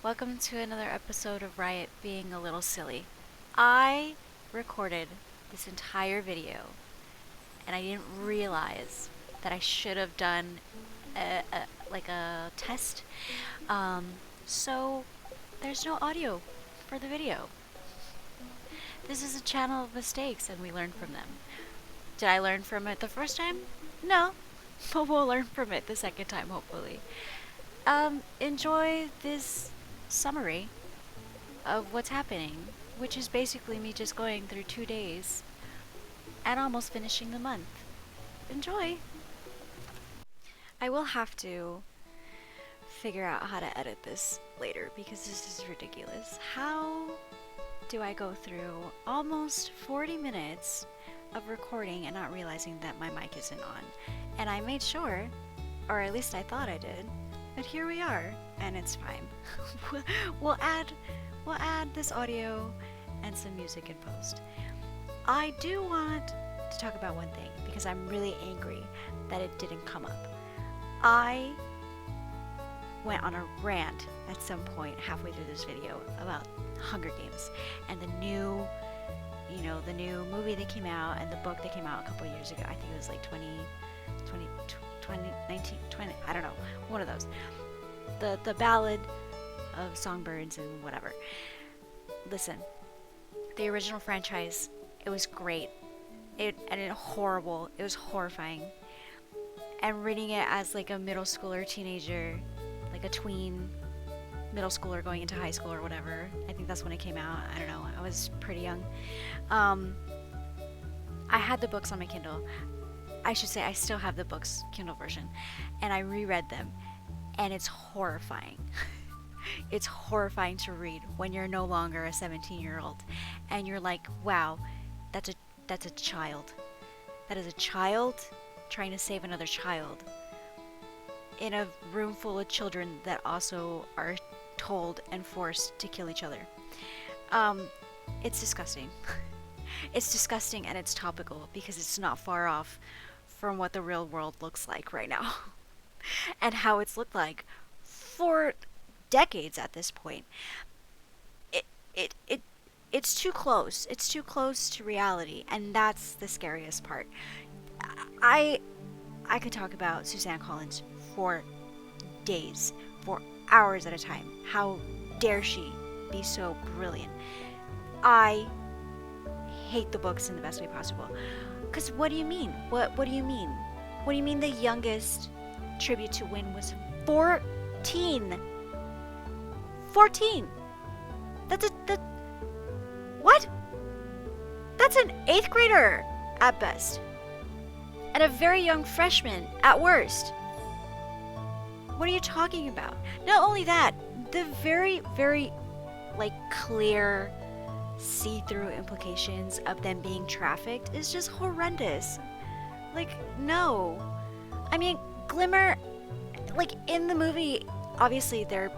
Welcome to another episode of Riot being a little silly. I recorded this entire video and I didn't realize that I should have done a test. So there's no audio for the video. This is a channel of mistakes and we learn from them. Did I learn from it the first time? No, but we'll learn from it the second time, hopefully. Enjoy this summary of what's happening, which is basically me just going through 2 days and almost finishing the month. Enjoy! I will have to figure out how to edit this later because this is ridiculous. How do I go through almost 40 minutes of recording and not realizing that my mic isn't on? And I made sure, or at least I thought I did, but here we are, and it's fine. we'll add this audio and some music in post. I do want to talk about one thing because I'm really angry that it didn't come up. I went on a rant at some point halfway through this video about Hunger Games and the new movie that came out and the book that came out a couple years ago. I think it was like 2019, I don't know, one of those. The Ballad of Songbirds and whatever. Listen, the original franchise, it was great. It was horrifying. And reading it as like a middle schooler teenager, like a tween middle schooler going into high school or whatever. I think that's when it came out. I don't know. I was pretty young. I had the books on my Kindle. I should say I still have the books Kindle version, and I reread them, and it's horrifying. It's horrifying to read when you're no longer a 17-year-old, and you're like, wow, that's a child. That is a child trying to save another child in a room full of children that also are told and forced to kill each other. It's disgusting. It's disgusting, and it's topical because it's not far off from what the real world looks like right now and how it's looked like for decades at this point. It's too close. It's too close to reality, and that's the scariest part. I could talk about Suzanne Collins for days, for hours at a time. How dare she be so brilliant? I hate the books in the best way possible. Because what do you mean? What do you mean? What do you mean the youngest tribute to Win was 14? 14! What? That's an 8th grader at best. And a very young freshman at worst. What are you talking about? Not only that, the very, very, clear see-through implications of them being trafficked is just horrendous. No. I mean, Glimmer, in the movie, obviously they're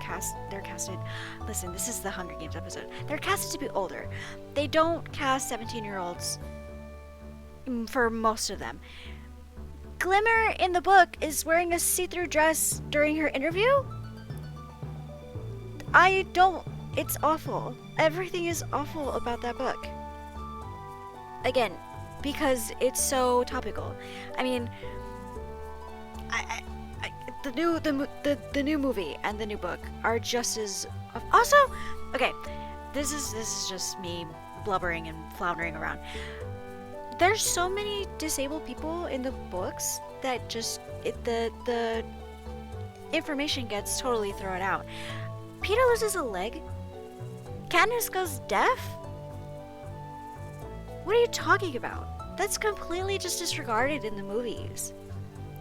casted. Listen, this is the Hunger Games episode. They're casted to be older. They don't cast 17-year-olds for most of them. Glimmer in the book is wearing a see-through dress during her interview? It's awful. Everything is awful about that book. Again, because it's so topical. I mean, the new movie and the new book are just as also okay. This is just me blubbering and floundering around. There's so many disabled people in the books that the information gets totally thrown out. Peter loses a leg. Katniss goes deaf? What are you talking about? That's completely just disregarded in the movies.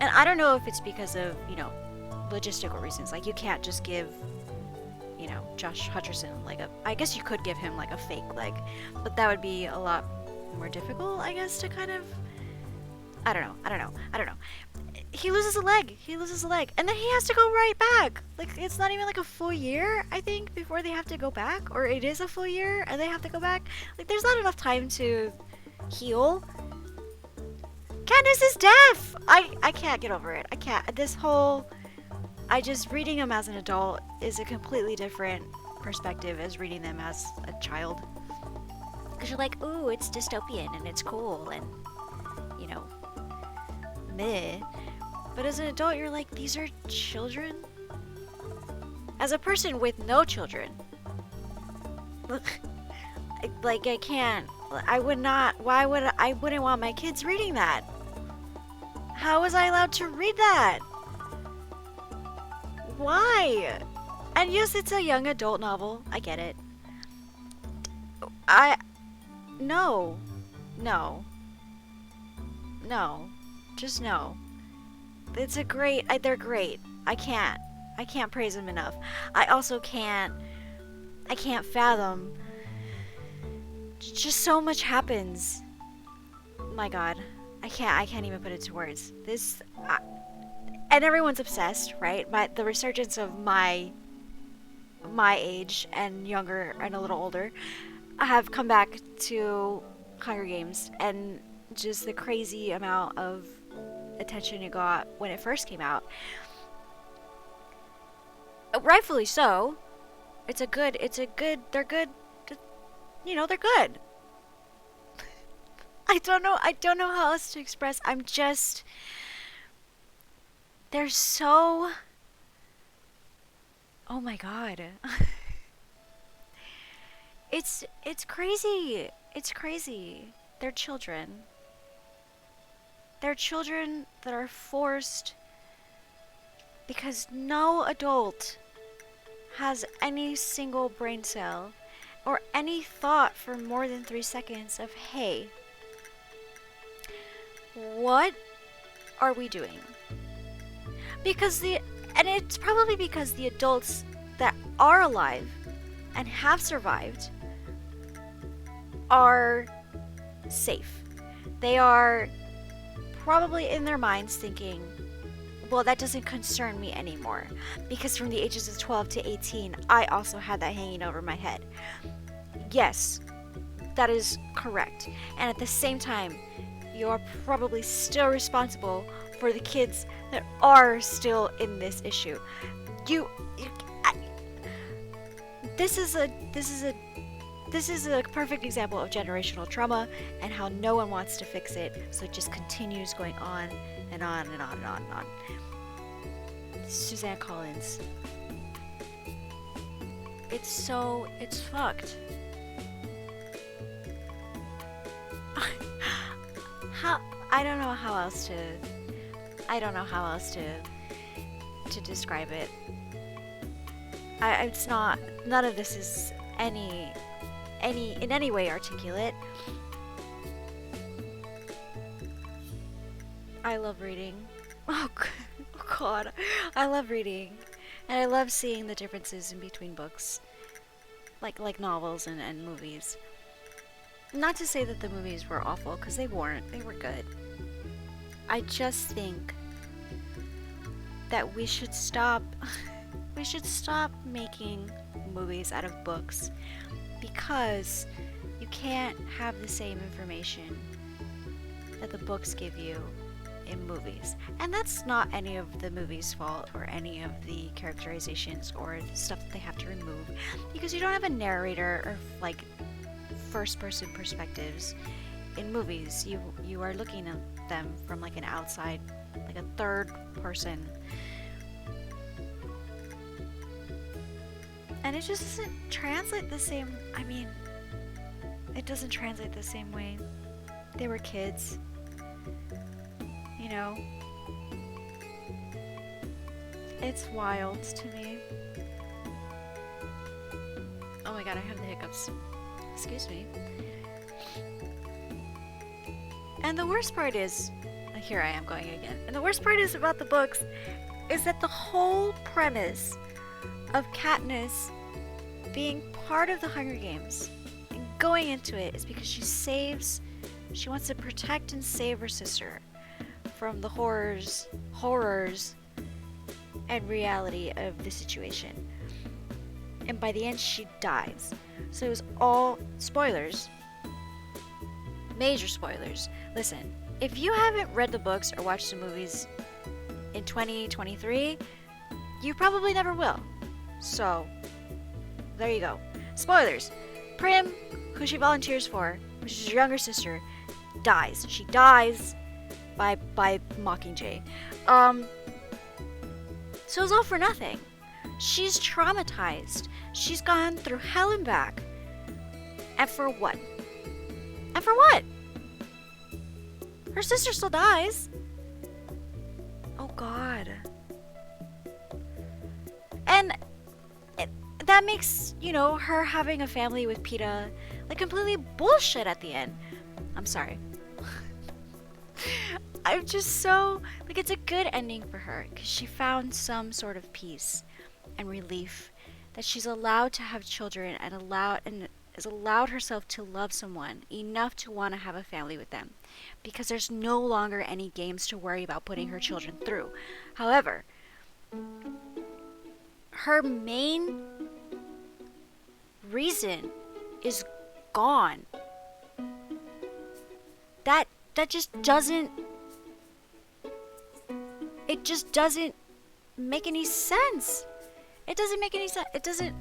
And I don't know if it's because of, logistical reasons. You can't just give, Josh Hutcherson I guess you could give him a fake leg, but that would be a lot more difficult, I guess, to kind of, I don't know. He loses a leg, and then he has to go right back. It's not even a full year, I think, before they have to go back, or it is a full year and they have to go back. There's not enough time to heal. Katniss is deaf! I can't get over it. I can't. I just reading them as an adult is a completely different perspective as reading them as a child. Because you're like, ooh, it's dystopian and it's cool and, you know, meh. But as an adult, you're like, these are children? As a person with no children, like, I can't. I would not. Why would I wouldn't want my kids reading that? How was I allowed to read that? Why? And yes, it's a young adult novel. I get it. I. No. No. No. Just no. It's a great. They're great. I can't praise them enough. I also can't. I can't fathom. Just so much happens. My God. I can't even put it to words. And everyone's obsessed, right? The resurgence of my age and younger and a little older have come back to Hunger Games, and just the crazy amount of attention it got when it first came out. Rightfully so. They're good. You know, they're good. I don't know how else to express. They're so, oh my God. It's crazy. It's crazy. They're children. They're children that are forced because no adult has any single brain cell or any thought for more than 3 seconds of, hey, what are we doing? And it's probably because the adults that are alive and have survived are safe. They are probably in their minds thinking, well, that doesn't concern me anymore, because from the ages of 12 to 18, I also had that hanging over my head. Yes, that is correct. And at the same time, you are probably still responsible for the kids that are still in this issue. This is a perfect example of generational trauma and how no one wants to fix it, so it just continues going on and on and on and on and on. Suzanne Collins. It's fucked. I don't know how else to describe it. It's not, none of this is in any way articulate. I love reading. Oh God, I love reading, and I love seeing the differences in between books, like novels and movies. Not to say that the movies were awful, because they weren't. They were good. I just think that we should stop making movies out of books, because you can't have the same information that the books give you in movies. And that's not any of the movie's fault or any of the characterizations or the stuff that they have to remove, because you don't have a narrator or like first person perspectives in movies. You are looking at them from like an outside, like a third person, and it just doesn't translate the same. I mean, it doesn't translate the same way. They were kids, you know. It's wild to me. Oh my God, I have the hiccups. Excuse me. And the worst part is, here I am going again. And the worst part is about the books is that the whole premise of Katniss being part of the Hunger Games and going into it is because she wants to protect and save her sister from the horrors and reality of the situation. And by the end, she dies. So it was all spoilers. Major spoilers. Listen, if you haven't read the books or watched the movies in 2023, you probably never will. So, there you go. Spoilers. Prim, who she volunteers for, which is her younger sister, dies. She dies by Mockingjay. So it's all for nothing. She's traumatized. She's gone through hell and back. And for what? And for what? Her sister still dies. Oh god. And that makes, her having a family with PETA like completely bullshit at the end. I'm sorry. I'm just so like, it's a good ending for her because she found some sort of peace and relief that she's allowed to have children and has allowed herself to love someone enough to want to have a family with them because there's no longer any games to worry about putting her children through. However, her main reason is gone. That just doesn't, it just doesn't make any sense. It doesn't make any sense. It doesn't.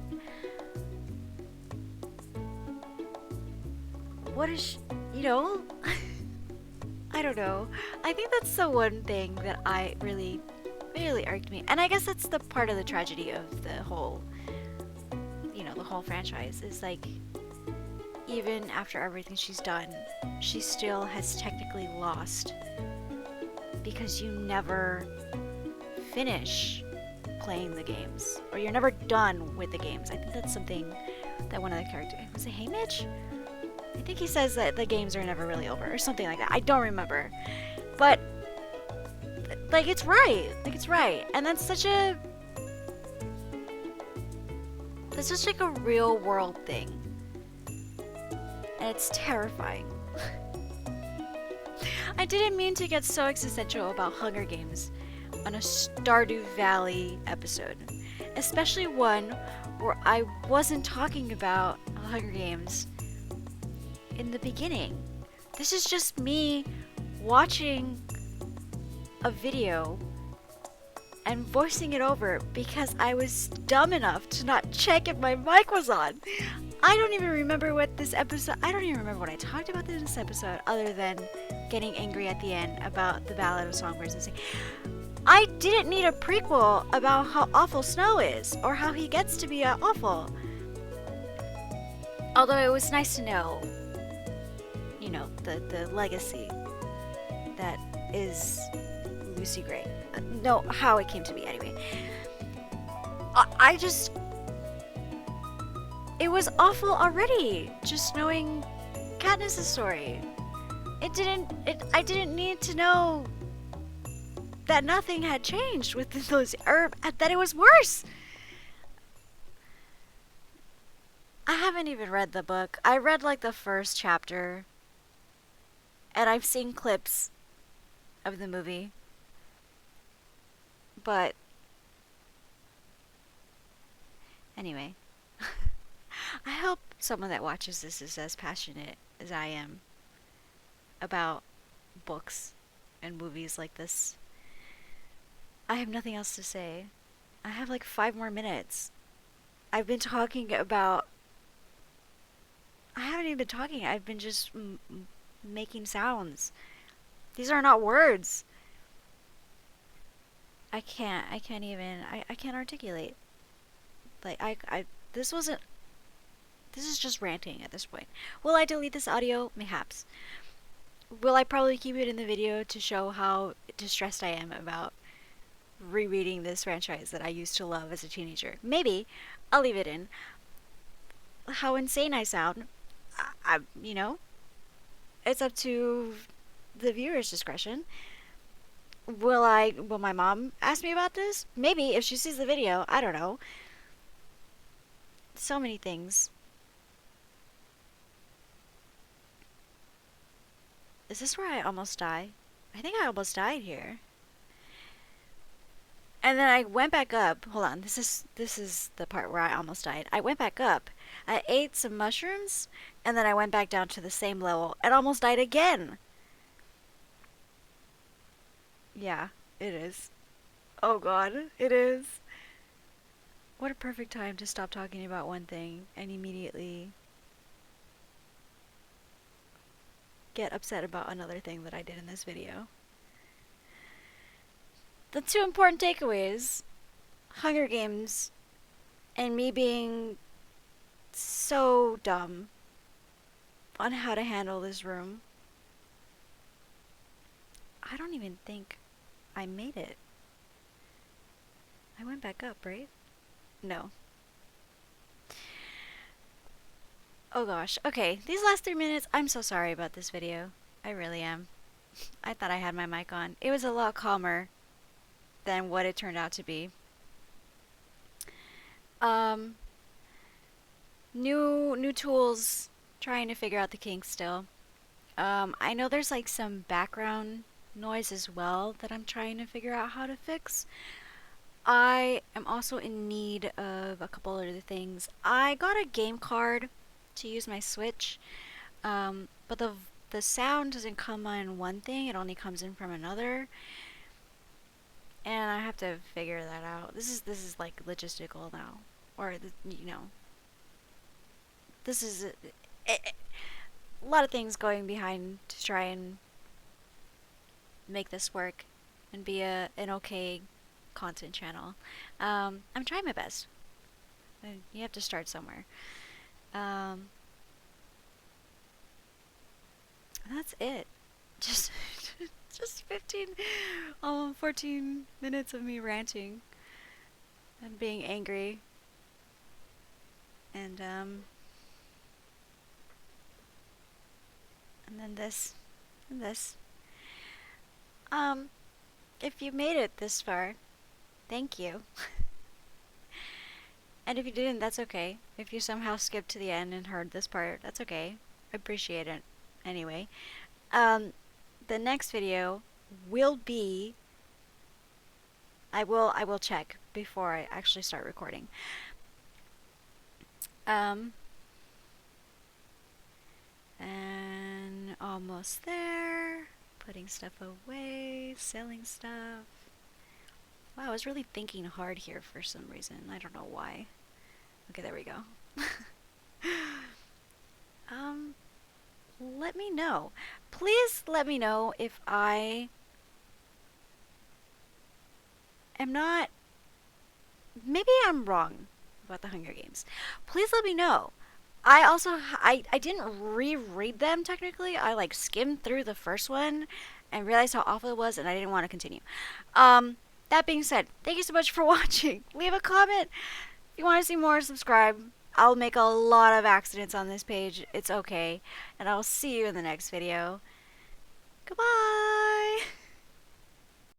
What is, I don't know. I think that's the one thing that I really irked me. And I guess that's the part of the tragedy of the whole, the whole franchise is like, even after everything she's done, she still has technically lost because you never finish playing the games, or you're never done with the games. I think that's something that one of the characters, was it Haymitch? I think he says that the games are never really over or something like that. I don't remember, but like it's right, and that's such like a real world thing, and it's terrifying. I didn't mean to get so existential about Hunger Games on a Stardew Valley episode, especially one where I wasn't talking about Hunger Games in the beginning. This is just me watching a video and voicing it over because I was dumb enough to not check if my mic was on. I don't even remember what I talked about in this episode other than getting angry at the end about the Ballad of Songbirds and Sing. I didn't need a prequel about how awful Snow is or how he gets to be awful. Although it was nice to know, the legacy that is Lucy Gray. No, how it came to be anyway. It was awful already, just knowing Katniss' story. I didn't need to know that nothing had changed with those, or that it was worse. I haven't even read the book. I read like the first chapter, and I've seen clips of the movie, but anyway, I hope someone that watches this is as passionate as I am about books and movies like this. I have nothing else to say. I have like 5 more minutes. I've been talking about... I haven't even been talking. I've been just making sounds. These are not words. I can't articulate. Like, this is just ranting at this point. Will I delete this audio? Mayhaps. Will I probably keep it in the video to show how distressed I am about rereading this franchise that I used to love as a teenager? Maybe. I'll leave it in. How insane I sound, it's up to the viewer's discretion. Will my mom ask me about this? Maybe, if she sees the video. I don't know. So many things. Is this where I almost die? I think I almost died here. And then I went back up. Hold on, this is the part where I almost died. I went back up. I ate some mushrooms, and then I went back down to the same level and almost died again. Yeah, it is. Oh god, it is. What a perfect time to stop talking about one thing and immediately get upset about another thing that I did in this video. The two important takeaways: Hunger Games and me being so dumb on how to handle this room. I don't even think I made it. I went back up, right? No. Oh gosh. Okay, these last 3 minutes, I'm so sorry about this video. I really am. I thought I had my mic on. It was a lot calmer than what it turned out to be. Um, new tools, trying to figure out the kinks still. I know there's like some background noise as well that I'm trying to figure out how to fix. I am also in need of a couple other things. I got a game card to use my Switch, but the sound doesn't come on one thing; it only comes in from another, and I have to figure that out. This is like logistical now, or this is a lot of things going behind to try and make this work and be an okay content channel. I'm trying my best. You have to start somewhere. Um, that's it. Just just 15, 14 minutes of me ranting and being angry. And then this and this. Um, if you made it this far, thank you. And if you didn't, that's okay. If you somehow skipped to the end and heard this part, that's okay. I appreciate it. Anyway, the next video will be. I will check before I actually start recording. And almost there. Putting stuff away, selling stuff. Wow, I was really thinking hard here for some reason. I don't know why. Okay, there we go. Let me know. Please let me know if I am not. Maybe I'm wrong about the Hunger Games. Please let me know. I didn't reread them technically. I like skimmed through the first one and realized how awful it was, and I didn't want to continue. That being said, thank you so much for watching. Leave a comment if you want to see more. Subscribe. I'll make a lot of accidents on this page. It's okay, and I'll see you in the next video.